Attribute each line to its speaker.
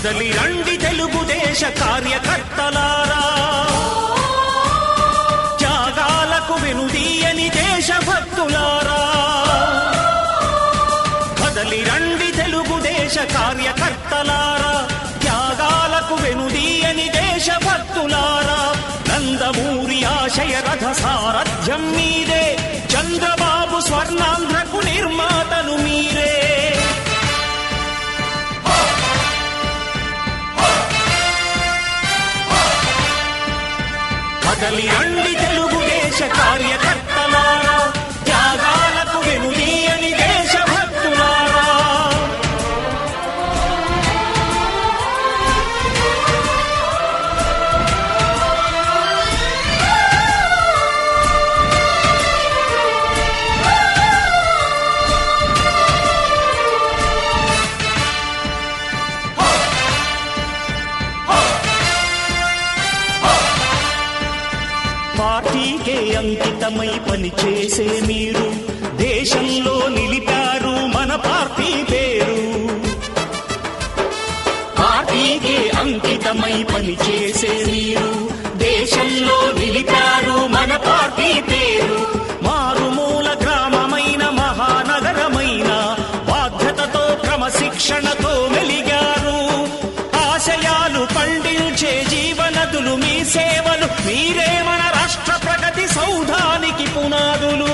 Speaker 1: కదలి రండి తెలుగుదేశ కార్యకర్తలారా, త్యాగాలకు వెనుదీయని దేశభక్తులారా. కదలి రండి తెలుగుదేశ కార్యకర్తలారా, త్యాగాలకు వెనుదీయని దేశభక్తులారా. నందమూరి ఆశయ రథ సారథ్యం మీరే, చంద్రబాబు స్వర్ణాంధ్రకు నిర్మాతను మీరే. కదలి రండి తెలుగుదేశ కార్యకర్తలారా, త్యాగాలకు వెనుదీయని దేశభక్తులారా. పార్టీకే అంకితమై పనిచేసే మీరు దేశంలో నిలిపారు మన పార్టీ పేరు. పార్టీకే అంకితమై పనిచేసే మీరు దేశంలో నిలిపారు మన పార్టీ పేరు. మారుమూల గ్రామమైన మహానగరమైన బాధ్యతతో క్రమశిక్షణతో మెలిగారు. ఆశయాలు పండించే జీవనదులు మీ సేవలు, మీరే మన రాష్ట్ర ప్రగతి సౌధానికి పునాదులు.